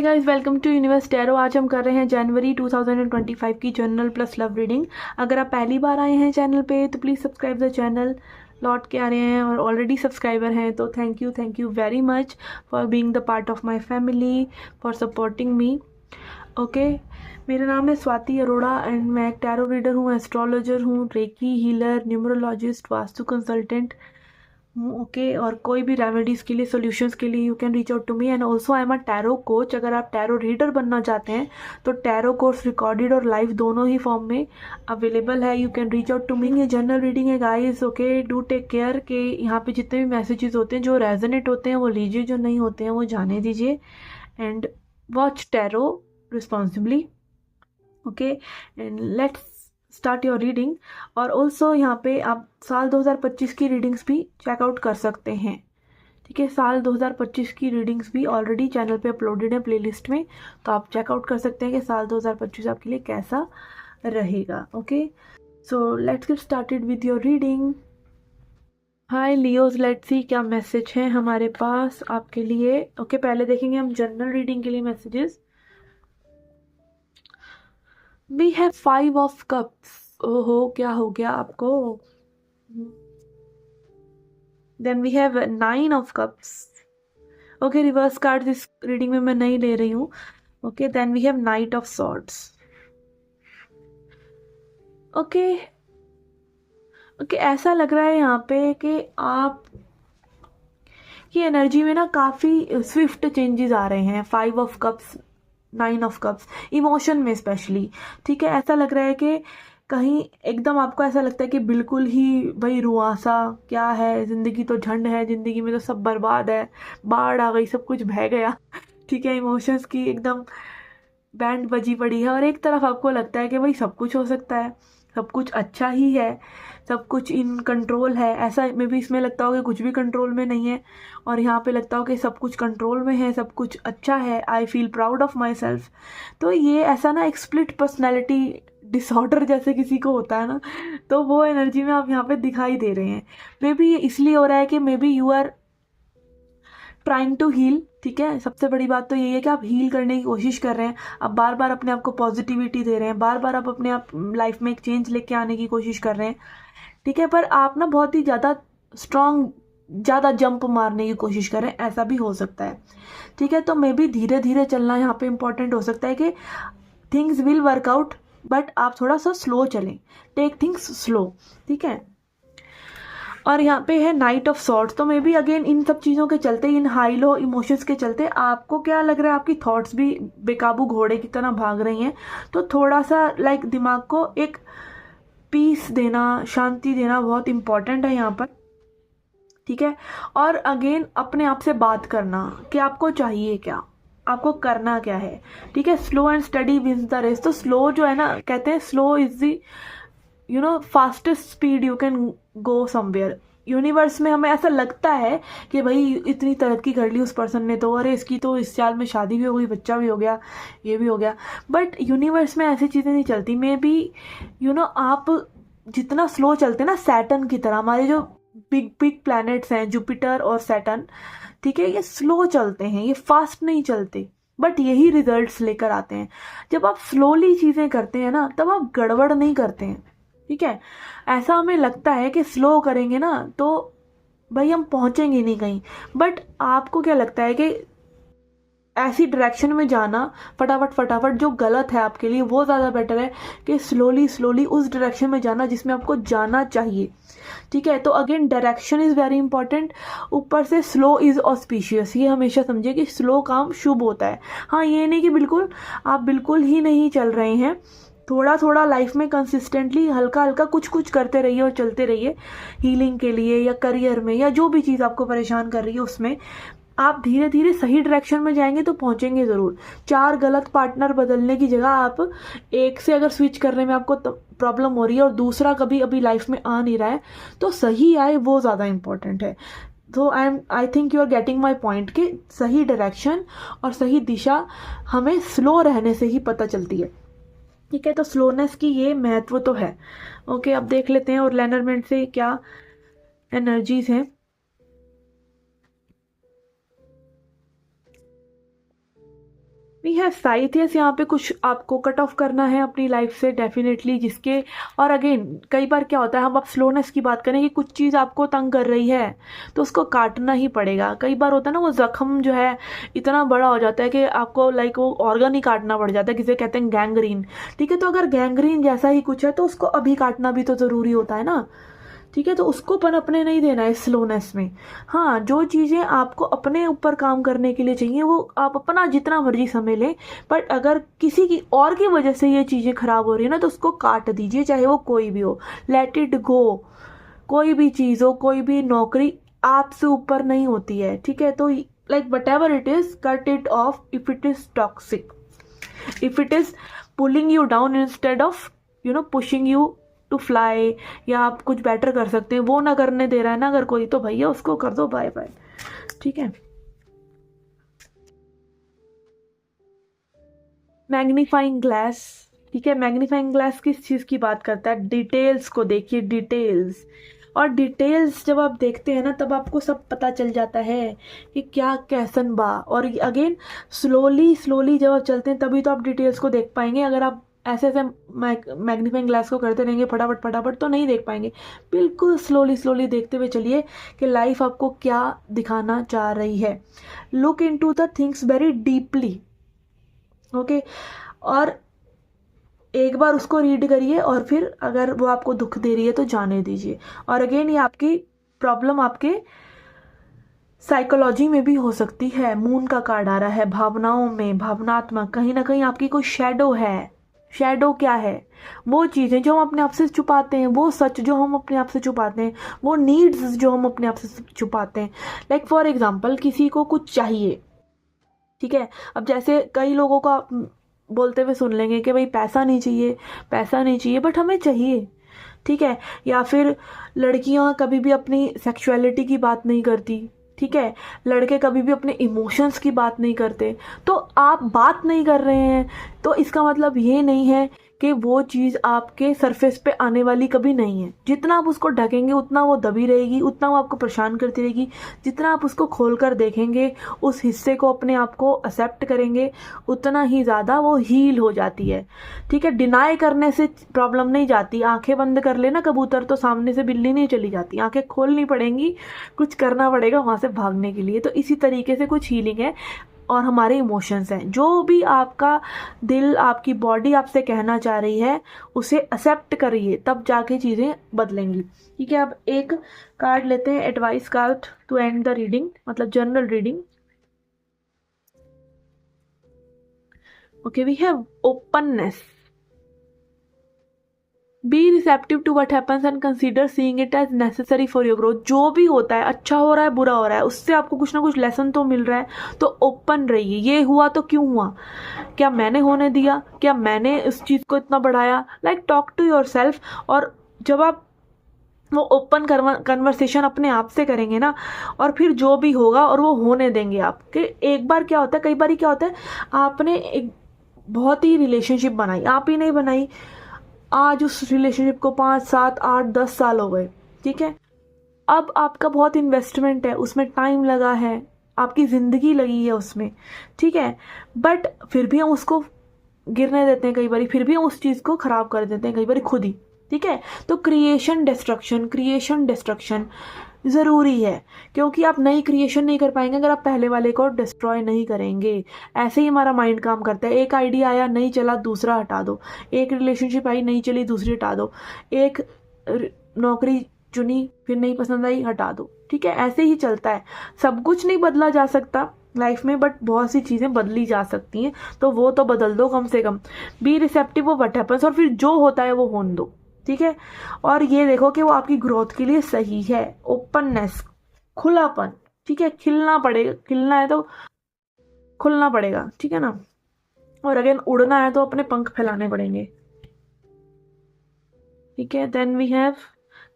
Guys, welcome to universe tarot. आज हम कर रहे हैं जनवरी 2025 की जनरल प्लस लव रीडिंग। अगर आप पहली बार आए हैं चैनल पे तो प्लीज़ सब्सक्राइब द चैनल। लौट के आ रहे हैं और ऑलरेडी सब्सक्राइबर हैं तो thank you very much for being the part of my family, for supporting me. Okay, मेरा नाम है स्वाति अरोड़ा एंड मैं एक टैरो रीडर हूँ, एस्ट्रोलॉजर हूँ, reiki healer, numerologist, vastu consultant. Okay, और कोई भी रेमेडीज़ के लिए, सॉल्यूशंस के लिए you can reach out to me. And also I am a tarot coach. अगर आप टैरो रीडर बनना चाहते हैं तो टैरो कोर्स रिकॉर्डेड और लाइव दोनों ही फॉर्म में अवेलेबल है। You can reach out to me. ये जनरल रीडिंग है guys. Okay, do take care के यहाँ पे जितने भी मैसेजेस होते हैं जो रेजोनेट होते हैं वो लीजिए, जो नहीं होते हैं वो जाने दीजिए। And watch tarot responsibly. Okay, and let's start your reading. और ऑल्सो यहाँ पे आप साल 2025 की रीडिंग्स भी चेकआउट कर सकते हैं। ठीक है, साल 2025 की रीडिंग्स भी ऑलरेडी चैनल पे अपलोडेड है प्लेलिस्ट में, तो आप चेकआउट कर सकते हैं कि साल 2025 आपके लिए कैसा रहेगा। Okay, so let's get started with your reading. Hi Leos, let's see क्या मैसेज है हमारे पास आपके लिए। ओके, पहले देखेंगे हम जनरल रीडिंग के लिए messages. We have 5 of cups. ओहो, क्या हो गया आपको? Then we have 9 of cups. Okay, reverse card इस रीडिंग में मैं नहीं ले रही हूँ। Okay, then we have knight of swords. Okay okay, ऐसा लग रहा है यहाँ पे कि आप की एनर्जी में ना काफ़ी स्विफ्ट चेंजेस आ रहे हैं। 5 of cups, 9 of cups, emotion में स्पेशली। ठीक है, ऐसा लग रहा है कि कहीं एकदम आपको ऐसा लगता है कि बिल्कुल ही भाई रुआसा क्या है, ज़िंदगी तो झंड है, ज़िंदगी में तो सब बर्बाद है, बाढ़ आ गई, सब कुछ बह गया। ठीक है, इमोशंस की एकदम बैंड बजी पड़ी है। और एक तरफ आपको लगता है कि भाई सब कुछ हो सकता है, सब कुछ अच्छा ही है, सब कुछ इन कंट्रोल है। ऐसा में भी इसमें लगता हो कि कुछ भी कंट्रोल में नहीं है, और यहाँ पे लगता हो कि सब कुछ कंट्रोल में है, सब कुछ अच्छा है। I feel proud of my self. तो ये ऐसा ना एक स्प्लिट पर्सनैलिटी डिसऑर्डर जैसे किसी को होता है ना, तो वो एनर्जी में आप यहाँ पे दिखाई दे रहे हैं। मे बी ये इसलिए हो रहा है कि maybe you are trying to heal. ठीक है, सबसे बड़ी बात तो यही है कि आप हील करने की कोशिश कर रहे हैं। आप बार बार अपने आप को पॉजिटिविटी दे रहे हैं, बार बार आप अपने आप लाइफ में एक चेंज लेके आने की कोशिश कर रहे हैं। ठीक है, पर आप ना बहुत ही ज़्यादा स्ट्रांग, ज़्यादा जंप मारने की कोशिश करें, ऐसा भी हो सकता है। ठीक है, तो मे बी धीरे धीरे चलना यहाँ पे इम्पोर्टेंट हो सकता है कि things will work out, but आप थोड़ा सा स्लो चलें, टेक थिंग्स स्लो। ठीक है, और यहाँ पे है नाइट ऑफ सॉर्ट्स। तो मे बी अगेन इन सब चीज़ों के चलते, इन हाई लो इमोशंस के चलते आपको क्या लग रहा है, आपकी थॉट्स भी बेकाबू घोड़े की तरह भाग रही हैं। तो थोड़ा सा लाइक दिमाग को एक पीस देना, शांति देना बहुत इंपॉर्टेंट है यहाँ पर। ठीक है, और अगेन अपने आप से बात करना कि आपको चाहिए क्या, आपको करना क्या है। ठीक है, slow and steady wins the race. तो स्लो जो है ना, कहते हैं slow is the fastest speed you can go somewhere. Universe में हमें ऐसा लगता है कि भाई इतनी तरक्की कर ली उस पर्सन ने, तो अरे इसकी तो इस साल में शादी भी हो गई, बच्चा भी हो गया, ये भी हो गया। बट यूनिवर्स में ऐसी चीज़ें नहीं चलती। मे बी आप जितना स्लो चलते हैं ना, सैटर्न की तरह, हमारे जो बिग बिग प्लैनेट्स हैं जुपिटर और सैटर्न, ठीक है, ये स्लो चलते हैं, ये फास्ट नहीं चलते, बट यही रिजल्ट्स लेकर आते हैं। जब आप स्लोली चीज़ें करते हैं ना, तब आप गड़बड़ नहीं करते हैं। ठीक है, ऐसा हमें लगता है कि स्लो करेंगे ना तो भाई हम पहुंचेंगे नहीं कहीं, बट आपको क्या लगता है कि ऐसी डायरेक्शन में जाना फटाफट फटाफट जो गलत है आपके लिए, वो ज़्यादा बेटर है कि स्लोली स्लोली उस डायरेक्शन में जाना जिसमें आपको जाना चाहिए। ठीक है, तो again direction is very important. ऊपर से स्लो इज़ ऑस्पिशियस, ये हमेशा समझिए कि स्लो काम शुभ होता है। हाँ, ये नहीं कि बिल्कुल आप बिल्कुल ही नहीं चल रहे हैं, थोड़ा थोड़ा लाइफ में कंसिस्टेंटली हल्का हल्का कुछ कुछ करते रहिए और चलते रहिए, हीलिंग के लिए या करियर में या जो भी चीज़ आपको परेशान कर रही है उसमें आप धीरे धीरे सही डायरेक्शन में जाएंगे तो पहुंचेंगे ज़रूर। 4 गलत पार्टनर बदलने की जगह आप एक से अगर स्विच करने में आपको प्रॉब्लम हो रही है और दूसरा कभी अभी लाइफ में आ नहीं रहा है, तो सही आए वो ज़्यादा इंपॉर्टेंट है। तो I think you are getting my point कि सही डायरेक्शन और सही दिशा हमें स्लो रहने से ही पता चलती है। ठीक है, तो स्लोनेस की ये महत्व तो है। ओके, अब देख लेते हैं और लेनरमेंट से क्या एनर्जीज हैं। वी हैव साइथ, यस, यहाँ पे कुछ आपको कट ऑफ करना है अपनी लाइफ से डेफिनेटली, जिसके, और अगेन कई बार क्या होता है, हम अब स्लोनेस की बात करें कि कुछ चीज़ आपको तंग कर रही है तो उसको काटना ही पड़ेगा। कई बार होता है ना, वो जख्म जो है इतना बड़ा हो जाता है कि आपको लाइक वो ऑर्गन ही काटना पड़ जाता है, किसे कहते हैं गैंग्रीन। ठीक है, तो अगर गैंग्रीन जैसा ही कुछ है तो उसको अभी काटना भी तो ज़रूरी होता है ना। ठीक है, तो उसको पनपने नहीं देना है स्लोनेस में। हाँ, जो चीज़ें आपको अपने ऊपर काम करने के लिए चाहिए वो आप अपना जितना मर्जी समय लें, बट अगर किसी की और की वजह से ये चीज़ें खराब हो रही है ना तो उसको काट दीजिए, चाहे वो कोई भी हो। Let it go. कोई भी चीज़ हो, कोई भी नौकरी आपसे ऊपर नहीं होती है। ठीक है, तो like whatever it is, cut it off if it is toxic, if it is pulling you down instead of pushing you to fly, या आप कुछ बेटर कर सकते हैं, वो ना करने दे रहा है ना अगर कोई, तो भैया उसको कर दो बाय बाय। ठीक है, मैग्नीफाइंग ग्लास। ठीक है, मैग्नीफाइंग ग्लास किस चीज़ की बात करता है? डिटेल्स को देखिए, डिटेल्स। और डिटेल्स जब आप देखते हैं ना तब आपको सब पता चल जाता है कि क्या कैसन बा। और अगेन स्लोली स्लोली जब आप चलते हैं तभी तो आप डिटेल्स को देख पाएंगे। अगर आप ऐसे ऐसे मैग्नीफाइंग ग्लास को करते रहेंगे फटाफट फटाफट तो नहीं देख पाएंगे। बिल्कुल स्लोली स्लोली देखते हुए चलिए कि लाइफ आपको क्या दिखाना चाह रही है। Look into the things very deeply. Okay, और एक बार उसको रीड करिए और फिर अगर वो आपको दुख दे रही है तो जाने दीजिए। और अगेन ये आपकी प्रॉब्लम आपके साइकोलॉजी में भी हो सकती है। मून का कार्ड आ रहा है, भावनाओं में, भावनात्मक, कहीं ना कहीं आपकी कोई शेडो है। शेडो क्या है? वो चीज़ें जो हम अपने आप से छुपाते हैं, वो सच जो हम अपने आप से छुपाते हैं, वो नीड्स जो हम अपने आप से छुपाते हैं। लाइक फॉर एग्जाम्पल किसी को कुछ चाहिए, ठीक है, अब जैसे कई लोगों को आप बोलते हुए सुन लेंगे कि भाई पैसा नहीं चाहिए, पैसा नहीं चाहिए, बट हमें चाहिए। ठीक है, या फिर लड़कियां कभी भी अपनी सेक्सुअलिटी की बात नहीं करती। ठीक है, लड़के कभी भी अपने इमोशंस की बात नहीं करते। तो आप बात नहीं कर रहे हैं तो इसका मतलब ये नहीं है कि वो चीज़ आपके सरफेस पे आने वाली कभी नहीं है। जितना आप उसको ढकेंगे उतना वो दबी रहेगी, उतना वो आपको परेशान करती रहेगी। जितना आप उसको खोल कर देखेंगे, उस हिस्से को अपने आप को एक्सेप्ट करेंगे, उतना ही ज़्यादा वो हील हो जाती है। ठीक है, डिनाई करने से प्रॉब्लम नहीं जाती। आंखें बंद कर लेना कबूतर तो सामने से बिल्ली नहीं चली जाती, आंखें खोलनी पड़ेंगी, कुछ करना पड़ेगा वहाँ से भागने के लिए। तो इसी तरीके से कुछ हीलिंग है। और हमारे इमोशंस हैं, जो भी आपका दिल, आपकी बॉडी आपसे कहना चाह रही है उसे एक्सेप्ट करिए, तब जाके चीज़ें बदलेंगी। ठीक है, अब एक कार्ड लेते हैं, advice card to end the reading, मतलब general reading. Okay, we have openness. Be receptive to what happens and consider seeing it as necessary for your growth. जो भी होता है, अच्छा हो रहा है बुरा हो रहा है, उससे आपको कुछ ना कुछ लेसन तो मिल रहा है, तो ओपन रहिए। ये हुआ तो क्यों हुआ, क्या मैंने होने दिया, क्या मैंने इस चीज़ को इतना बढ़ाया? Like talk to yourself. और जब आप वो ओपन कन्वर्सेशन अपने आप से करेंगे ना, और फिर जो भी होगा और वो होने देंगे आपके। एक बार क्या होता है, कई बार क्या होता है, आपने एक बहुत ही रिलेशनशिप बनाई, आप ही नहीं बनाई, आज उस रिलेशनशिप को 5, 7, 8, 10 साल हो गए। ठीक है, अब आपका बहुत इन्वेस्टमेंट है उसमें, टाइम लगा है, आपकी ज़िंदगी लगी है उसमें। ठीक है, बट फिर भी हम उसको गिरने देते हैं कई बार, फिर भी हम उस चीज़ को ख़राब कर देते हैं कई बार खुद ही। ठीक है, तो क्रिएशन डिस्ट्रक्शन ज़रूरी है, क्योंकि आप नई क्रिएशन नहीं कर पाएंगे अगर आप पहले वाले को डिस्ट्रॉय नहीं करेंगे। ऐसे ही हमारा माइंड काम करता है। एक आइडिया आया नहीं चला, दूसरा हटा दो। एक रिलेशनशिप आई नहीं चली, दूसरी हटा दो। एक नौकरी चुनी फिर नहीं पसंद आई, हटा दो। ठीक है, ऐसे ही चलता है। सब कुछ नहीं बदला जा सकता लाइफ में, बट बहुत सी चीज़ें बदली जा सकती हैं, तो वो तो बदल दो कम से कम। बी रिसेप्टिव वो व्हाट हैपेंस, और फिर जो होता है वो होने दो। ठीक है, और ये देखो कि वो आपकी ग्रोथ के लिए सही है। ओपननेस, खुलापन। ठीक है, खिलना पड़ेगा, खिलना है तो खुलना पड़ेगा। ठीक है ना, और अगेन उड़ना है तो अपने पंख फैलाने पड़ेंगे। ठीक है, then we have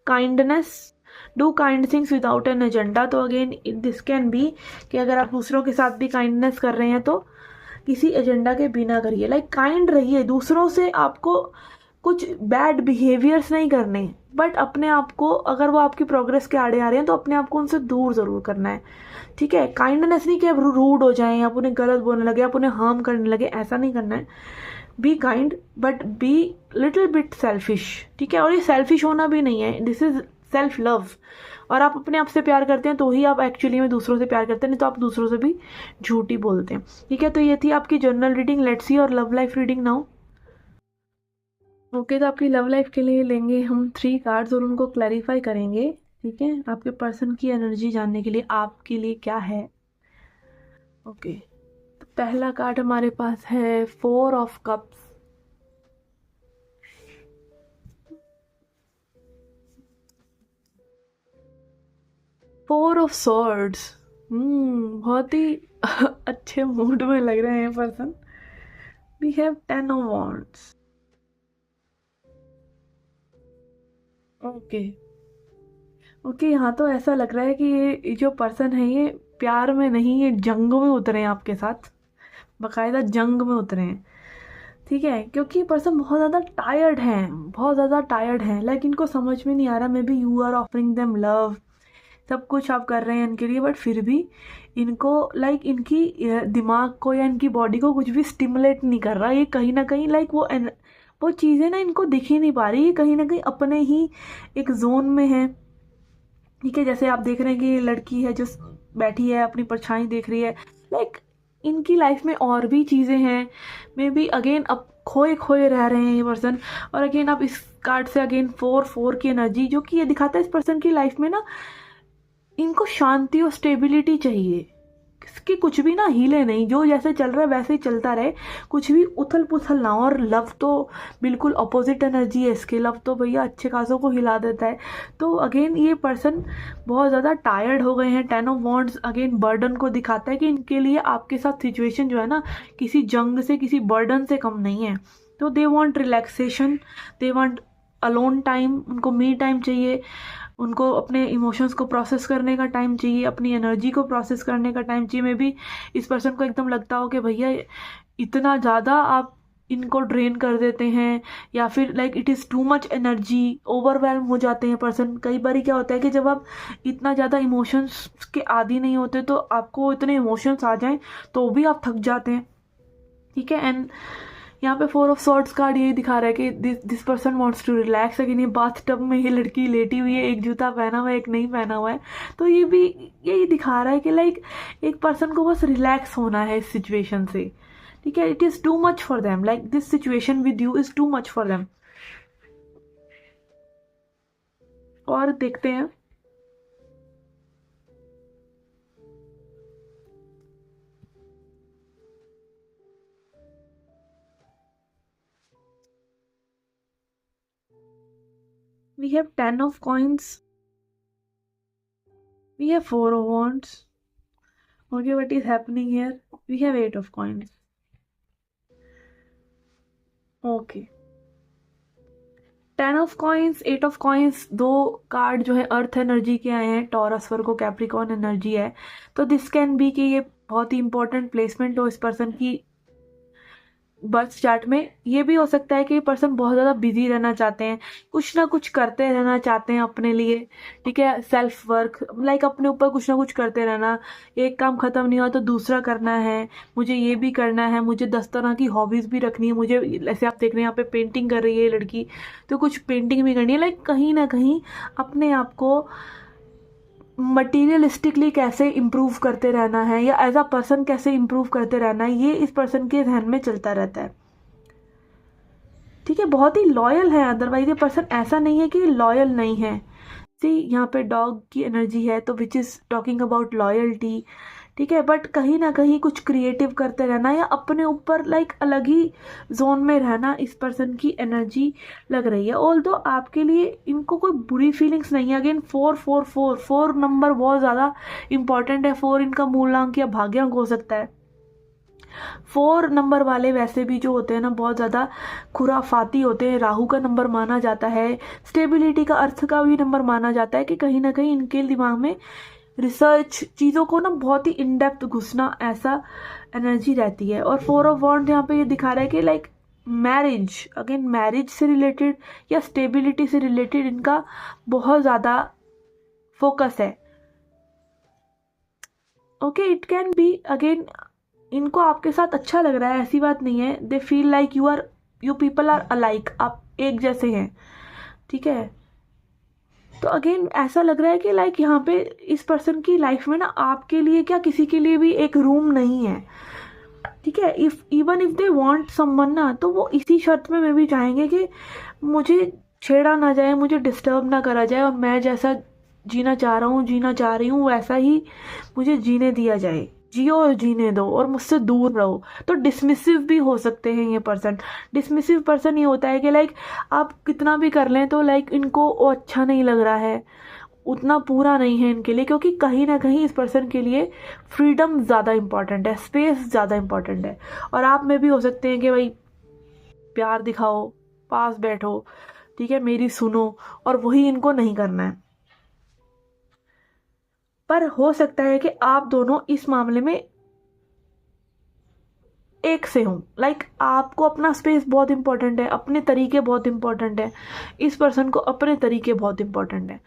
kindness. Do kind things without an agenda. तो अगेन दिस कैन बी कि अगर आप दूसरों के साथ भी काइंडनेस कर रहे हैं तो किसी एजेंडा के बिना करिए। लाइक काइंड रहिए दूसरों से। आपको कुछ बैड बिहेवियर्स नहीं करने, बट अपने आप को, अगर वो आपकी प्रोग्रेस के आड़े आ रहे हैं तो अपने आप को उनसे दूर ज़रूर करना है। ठीक है, काइंडनेस नहीं कि आप रूड हो जाएं, आप उन्हें गलत बोलने लगे, आप उन्हें हार्म करने लगे, ऐसा नहीं करना है। Be kind but be little bit selfish. ठीक है, और ये सेल्फिश होना भी नहीं है, दिस इज सेल्फ लव। और आप अपने आप से प्यार करते हैं तो ही आप एक्चुअली में दूसरों से प्यार करते हैं, नहीं तो आप दूसरों से भी झूठी बोलते हैं। ठीक है, तो ये थी आपकी जर्नल रीडिंग। लेट्स सी और love life reading now. Okay, तो आपकी लव लाइफ के लिए लेंगे हम 3 कार्ड्स और उनको क्लैरिफाई करेंगे। ठीक है, आपके पर्सन की एनर्जी जानने के लिए आपके लिए क्या है। ओके, तो पहला कार्ड हमारे पास है 4 of cups, four of swords. बहुत ही अच्छे मूड में लग रहे हैं person. We have 10 of wands. Okay okay, यहाँ तो ऐसा लग रहा है कि ये जो पर्सन है ये प्यार में नहीं, ये जंग में उतरे हैं आपके साथ, बाकायदा जंग में उतरे हैं। ठीक है, क्योंकि पर्सन बहुत ज़्यादा टायर्ड हैं, बहुत ज़्यादा टायर्ड हैं। लाइक इनको समझ में नहीं आ रहा, maybe you are offering them love, सब कुछ आप कर रहे हैं इनके लिए, बट फिर भी इनको लाइक इनकी दिमाग को या इनकी बॉडी को कुछ भी स्टिमुलेट नहीं कर रहा। ये कहीं ना कहीं लाइक वो चीज़ें ना इनको दिख ही नहीं पा रही, ये कहीं ना कहीं अपने ही एक जोन में है। ठीक है, जैसे आप देख रहे हैं कि ये लड़की है जो बैठी है, अपनी परछाई देख रही है। लाइक इनकी लाइफ में और भी चीज़ें हैं, मे बी अगेन अब खोए खोए रह रहे हैं ये पर्सन। और अगेन आप इस कार्ड से अगेन 4 की एनर्जी, जो कि ये दिखाता है इस पर्सन की लाइफ में ना इनको शांति और स्टेबिलिटी चाहिए, कि कुछ भी ना हिले नहीं, जो जैसे चल रहा है वैसे ही चलता रहे, कुछ भी उथल पुथल ना हो। और लव तो बिल्कुल अपोजिट एनर्जी है इसके, लव तो भैया अच्छे खासों को हिला देता है। तो अगेन ये पर्सन बहुत ज़्यादा टायर्ड हो गए हैं। 10 ऑफ वॉन्ड्स अगेन बर्डन को दिखाता है कि इनके लिए आपके साथ सिचुएशन जो है ना किसी जंग से, किसी बर्डन से कम नहीं है। तो they want relaxation, they want alone time, उनको मी टाइम चाहिए, उनको अपने इमोशंस को प्रोसेस करने का टाइम चाहिए, अपनी एनर्जी को प्रोसेस करने का टाइम चाहिए। मे बी इस पर्सन को एकदम लगता हो कि भैया इतना ज़्यादा आप इनको ड्रेन कर देते हैं, या फिर like it is too much energy, overwhelm हो जाते हैं पर्सन। कई बार क्या होता है कि जब आप इतना ज़्यादा इमोशंस के आदी नहीं होते तो आपको इतने इमोशंस आ जाएं तो भी आप थक जाते हैं। ठीक है, एंड यहाँ पे 4 ऑफ सॉर्ड्स कार्ड ये दिखा रहा है कि this person wants to relax. Again ये बाथ टब में ये लड़की लेटी हुई है, एक जूता पहना हुआ है, एक नहीं पहना हुआ है। तो ये भी यही दिखा रहा है कि लाइक एक पर्सन को बस रिलैक्स होना है इस सिचुएशन से। ठीक है, it is too much for them, like this situation with you is too much for them. और देखते हैं we have 10 of coins, we have 4 of wands. Okay, what is happening here? We have 8 of coins. Okay, 10 of coins, 8 of coins, दो card जो है earth energy के आए हैं, taurus, वर्गो, Capricorn energy है। तो दिस कैन बी कि ये बहुत ही इंपॉर्टेंट प्लेसमेंट हो इस पर्सन की बर्थ चार्ट में। ये भी हो सकता है कि पर्सन बहुत ज़्यादा बिजी रहना चाहते हैं, कुछ ना कुछ करते रहना चाहते हैं अपने लिए। ठीक है, सेल्फ वर्क, लाइक अपने ऊपर कुछ ना कुछ करते रहना, एक काम ख़त्म नहीं हुआ तो दूसरा करना है, मुझे ये भी करना है, मुझे 10 तरह की हॉबीज़ भी रखनी है मुझे। ऐसे आप देख रहे हैं यहाँ पे पेंटिंग कर रही है लड़की, तो कुछ पेंटिंग भी करनी है। लाइक कहीं ना कहीं अपने आप को मटीरियलिस्टिकली कैसे इम्प्रूव करते रहना है, या एज अ पर्सन कैसे इम्प्रूव करते रहना है, ये इस पर्सन के ध्यान में चलता रहता है। ठीक है, बहुत ही लॉयल है, अदरवाइज ये पर्सन ऐसा नहीं है कि लॉयल नहीं है। सी यहाँ पे डॉग की एनर्जी है, तो which is talking about loyalty. ठीक है, बट कहीं ना कहीं कुछ क्रिएटिव करते रहना या अपने ऊपर लाइक अलग ही जोन में रहना, इस पर्सन की एनर्जी लग रही है। ऑल दो आपके लिए इनको कोई बुरी फीलिंग्स नहीं है। अगेन 4 नंबर बहुत ज़्यादा इंपॉर्टेंट है। 4 इनका मूलांक या भाग्यांक हो सकता है। 4 नंबर वाले वैसे भी जो होते हैं ना बहुत ज़्यादा खुराफाती होते हैं, राहु का नंबर माना जाता है, स्टेबिलिटी का अर्थ का भी नंबर माना जाता है, कि कहीं ना कहीं इनके दिमाग में रिसर्च, चीज़ों को ना बहुत ही इन डेप्थ घुसना, ऐसा एनर्जी रहती है। और 4 ऑफ वॉन्ड यहाँ पे ये दिखा रहा है कि लाइक मैरिज, अगेन मैरिज से रिलेटेड या स्टेबिलिटी से रिलेटेड इनका बहुत ज़्यादा फोकस है। Okay, it can be again, इनको आपके साथ अच्छा लग रहा है, ऐसी बात नहीं है। They feel like you people are alike, आप एक जैसे हैं, ठीक है। तो अगेन ऐसा लग रहा है कि लाइक यहाँ पे इस पर्सन की लाइफ में ना आपके लिए क्या किसी के लिए भी एक रूम नहीं है, ठीक है। If even if they want someone ना, तो वो इसी शर्त में भी चाहेंगे कि मुझे छेड़ा ना जाए, मुझे डिस्टर्ब ना करा जाए, और मैं जैसा जीना चाह रहा हूँ, जीना चाह रही हूँ, वैसा ही मुझे जीने दिया जाए। जियो और जीने दो और मुझसे दूर रहो। तो डिसमिसिव भी हो सकते हैं ये पर्सन। डिसमिसिव पर्सन ये होता है कि लाइक आप कितना भी कर लें तो लाइक इनको वो अच्छा नहीं लग रहा है, उतना पूरा नहीं है इनके लिए, क्योंकि कहीं ना कहीं इस पर्सन के लिए फ्रीडम ज़्यादा इंपॉर्टेंट है, स्पेस ज़्यादा इंपॉर्टेंट है। और आप में भी हो सकते हैं कि भाई प्यार दिखाओ, पास बैठो, ठीक है, मेरी सुनो, और वही इनको नहीं करना है। पर हो सकता है कि आप दोनों इस मामले में एक से हों, लाइक आपको अपना स्पेस बहुत इंपॉर्टेंट है, अपने तरीके बहुत इंपॉर्टेंट है, इस पर्सन को अपने तरीके बहुत इंपॉर्टेंट है,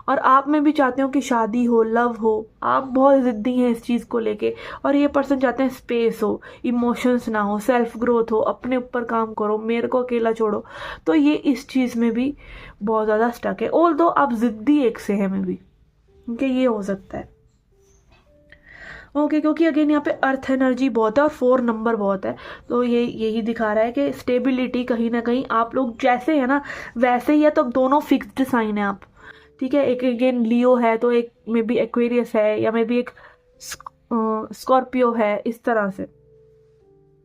और आप में भी चाहते हो कि शादी हो, लव हो, आप बहुत ज़िद्दी हैं इस चीज़ को लेके, और ये पर्सन चाहते हैं स्पेस हो, इमोशंस ना हो, सेल्फ ग्रोथ हो, अपने ऊपर काम करो, मेरे को अकेला छोड़ो। तो ये इस चीज़ में भी बहुत ज़्यादा स्टक है, ऑल दो आप ज़िद्दी एक से हैं में भी, क्योंकि ये हो सकता है। ओके, क्योंकि अगेन यहाँ पे अर्थ एनर्जी बहुत है और 4 नंबर बहुत है, तो ये यही दिखा रहा है कि स्टेबिलिटी कहीं ना कहीं आप लोग जैसे है ना वैसे ही है, तो दोनों फिक्स्ड साइन है आप, ठीक है। एक अगेन लियो है, तो एक मे बी एक्वेरियस है, या मे बी एक स्कॉर्पियो है, इस तरह से।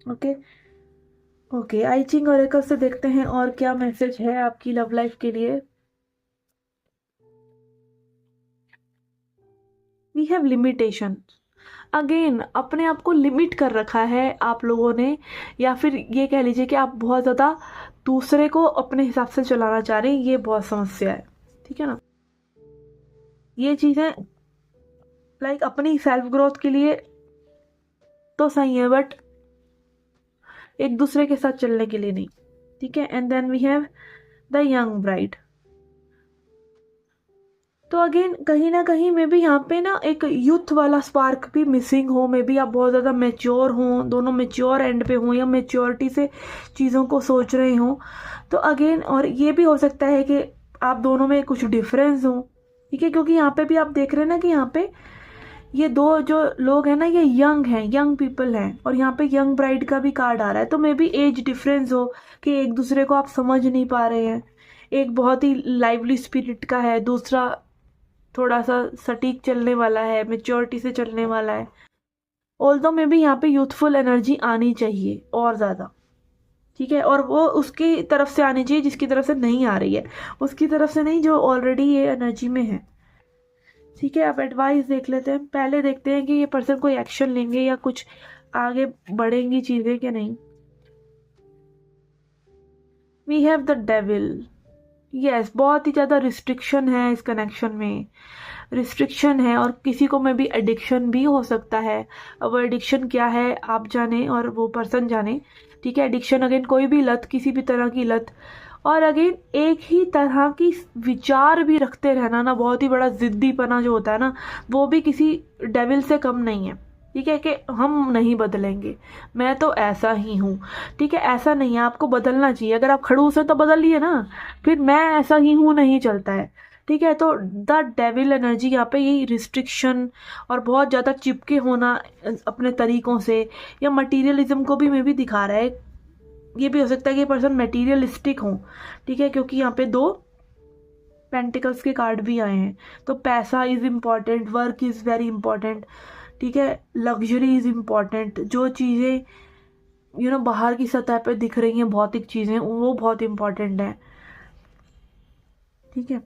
ओके ओके, आई चिंग ओरेकल से देखते हैं और क्या मैसेज है आपकी लव लाइफ के लिए। वी हैव लिमिटेशन, अगेन अपने आप को लिमिट कर रखा है आप लोगों ने, या फिर ये कह लीजिए कि आप बहुत ज़्यादा दूसरे को अपने हिसाब से चलाना चाह रहे हैं, ये बहुत समस्या है, ठीक है ना। ये चीज़ें लाइक अपनी सेल्फ ग्रोथ के लिए तो सही है, बट एक दूसरे के साथ चलने के लिए नहीं, ठीक है। And then we have the young bride. तो अगेन कहीं ना कहीं मे बी यहाँ पे ना एक यूथ वाला स्पार्क भी मिसिंग हो, मे बी आप बहुत ज़्यादा मेच्योर हों, दोनों मेच्योर एंड पे हों, या मेच्योरिटी से चीज़ों को सोच रहे हों। तो अगेन और ये भी हो सकता है कि आप दोनों में कुछ डिफरेंस हो, ठीक है, क्योंकि यहाँ पे भी आप देख रहे हैं ना कि यहाँ पे ये दो जो लोग हैं ना ये यंग हैं, यंग पीपल हैं, और यहाँ पे यंग ब्राइड का भी कार्ड आ रहा है। तो मे बी एज डिफरेंस हो कि एक दूसरे को आप समझ नहीं पा रहे हैं, एक बहुत ही लाइवली स्पिरिट का है, दूसरा थोड़ा सा सटीक चलने वाला है, मेच्योरिटी से चलने वाला है। ऑल्दो में भी यहाँ पे यूथफुल एनर्जी आनी चाहिए और ज़्यादा, ठीक है, और वो उसकी तरफ से आनी चाहिए जिसकी तरफ से नहीं आ रही है, उसकी तरफ से नहीं जो ऑलरेडी ये एनर्जी में है, ठीक है। आप एडवाइस देख लेते हैं, पहले देखते हैं कि ये पर्सन कोई एक्शन लेंगे या कुछ आगे बढ़ेंगी चीज़ें कि नहीं। We have the devil, yes, बहुत ही ज़्यादा रिस्ट्रिक्शन है इस कनेक्शन में, रिस्ट्रिक्शन है, और किसी को में भी एडिक्शन भी हो सकता है। अब वो एडिक्शन क्या है आप जाने और वो पर्सन जाने, ठीक है। एडिक्शन अगेन कोई भी लत, किसी भी तरह की लत, और अगेन एक ही तरह की विचार भी रखते रहना ना, बहुत ही बड़ा जिद्दीपना जो होता है ना, वो भी किसी डेविल से कम नहीं है, ठीक है, कि हम नहीं बदलेंगे, मैं तो ऐसा ही हूँ, ठीक है। ऐसा नहीं है, आपको बदलना चाहिए, अगर आप खड़ूस हैं तो बदलिए ना, फिर मैं ऐसा ही हूँ नहीं चलता है, ठीक है। तो द डेविल एनर्जी यहाँ पे यही रिस्ट्रिक्शन और बहुत ज़्यादा चिपके होना अपने तरीकों से, या मटीरियलिज्म को भी मैं भी दिखा रहा है। ये भी हो सकता है कि पर्सन मटीरियलिस्टिक हो, ठीक है, क्योंकि यहाँ पे 2 पेंटिकल्स के कार्ड भी आए हैं। तो पैसा is important, work is very important, ठीक है, लग्जरी इज़ इम्पॉर्टेंट, जो चीज़ें बाहर की सतह पे दिख रही हैं, भौतिक चीज़ें, वो बहुत इंपॉर्टेंट है, ठीक है।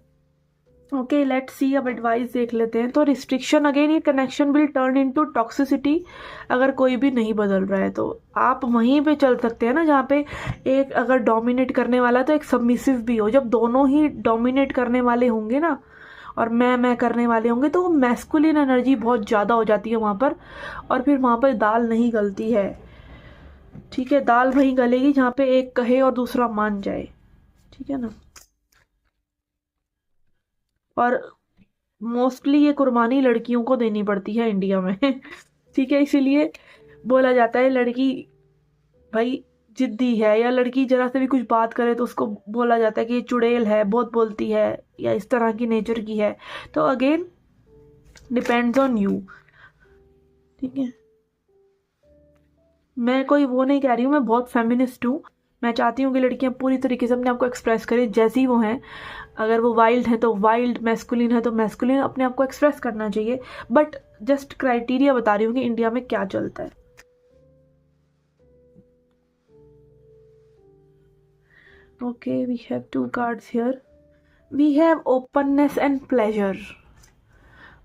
ओके, लेट्स सी, अब एडवाइस देख लेते हैं। तो रिस्ट्रिक्शन अगेन, ये connection will turn into toxicity अगर कोई भी नहीं बदल रहा है, तो आप वहीं पे चल सकते हैं ना जहाँ पे एक अगर डोमिनेट करने वाला तो एक सबमिसिव भी हो। जब दोनों ही डोमिनेट करने वाले होंगे ना और मैं करने वाले होंगे, तो वो मैस्कुलिन एनर्जी बहुत ज़्यादा हो जाती है वहाँ पर, और फिर वहाँ पर दाल नहीं गलती है, ठीक है, दाल वहीं गलेगी जहाँ पे एक कहे और दूसरा मान जाए, ठीक है ना। और मोस्टली ये कुर्बानी लड़कियों को देनी पड़ती है इंडिया में ठीक है, इसीलिए बोला जाता है लड़की भाई जिद्दी है, या लड़की जरा से भी कुछ बात करे तो उसको बोला जाता है कि ये चुड़ैल है, बहुत बोलती है, या इस तरह की नेचर की है। तो अगेन डिपेंड्स ऑन यू, ठीक है। मैं कोई वो नहीं कह रही हूँ, मैं बहुत फेमिनिस्ट हूँ। मैं चाहती हूँ कि लड़कियां पूरी तरीके से अपने आप को एक्सप्रेस करें जैसी वो हैं। अगर वो वाइल्ड है तो वाइल्ड, मैस्कुलिन है तो मैस्कुलिन, अपने आप को एक्सप्रेस करना चाहिए। बट जस्ट क्राइटेरिया बता रही हूँ कि इंडिया में क्या चलता है। Okay, we have 2 cards here. We have openness and pleasure.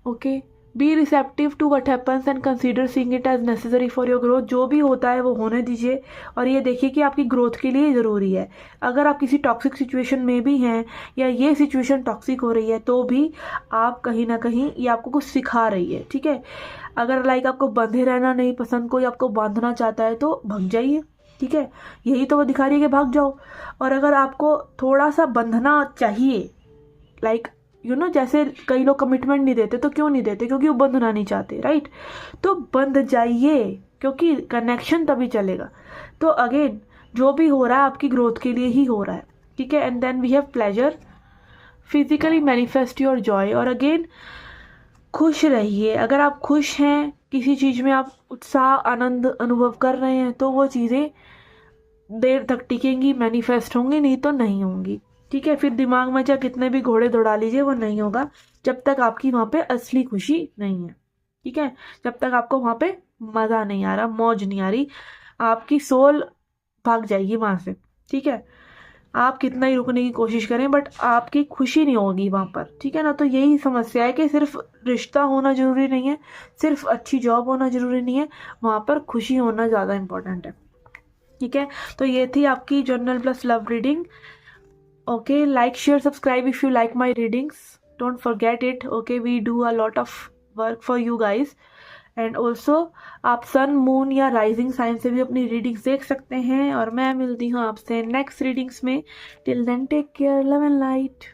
Okay, be receptive to what happens and consider seeing it as necessary for your growth. जो भी होता है वो होने दीजिए, और ये देखिए कि आपकी ग्रोथ के लिए ज़रूरी है। अगर आप किसी टॉक्सिक सिचुएशन में भी हैं, या ये सिचुएशन टॉक्सिक हो रही है, तो भी आप कहीं ना कहीं ये आपको कुछ सिखा रही है, ठीक है। अगर लाइक आपको बंधे रहना नहीं पसंद, कोई आपको बांधना चाहता है तो भाग जाइए, ठीक है। यही तो वो दिखा रही है कि भाग जाओ। और अगर आपको थोड़ा सा बंधना चाहिए, लाइक जैसे कई लोग कमिटमेंट नहीं देते, तो क्यों नहीं देते? क्योंकि वो बंधना नहीं चाहते, राइट। तो बंध जाइए, क्योंकि कनेक्शन तभी चलेगा। तो अगेन जो भी हो रहा है आपकी ग्रोथ के लिए ही हो रहा है, ठीक है। And then we have pleasure, physically manifest your joy. और अगेन खुश रहिए। अगर आप खुश हैं, किसी चीज़ में आप उत्साह आनंद अनुभव कर रहे हैं, तो वो चीज़ें देर तक टिकेंगी, मैनिफेस्ट होंगी, नहीं तो नहीं होंगी, ठीक है। फिर दिमाग में चाहे कितने भी घोड़े दौड़ा लीजिए, वो नहीं होगा जब तक आपकी वहाँ पे असली खुशी नहीं है, ठीक है। जब तक आपको वहाँ पे मज़ा नहीं आ रहा, मौज नहीं आ रही, आपकी सोल भाग जाएगी वहाँ से, ठीक है। आप कितना ही रुकने की कोशिश करें, बट आपकी खुशी नहीं होगी वहाँ पर, ठीक है ना। तो यही समस्या है कि सिर्फ रिश्ता होना ज़रूरी नहीं है, सिर्फ अच्छी जॉब होना ज़रूरी नहीं है, वहाँ पर खुशी होना ज़्यादा इम्पोर्टेंट है, ठीक है। तो ये थी आपकी journal plus love reading. Okay, like, share, subscribe if you like my readings. Don't forget it. Okay, we do a lot of work for you guys. And also आप सन, मून या राइजिंग साइन से भी अपनी readings देख सकते हैं। और मैं मिलती हूँ आपसे नेक्स्ट रीडिंग्स में। Till then take care, love and light.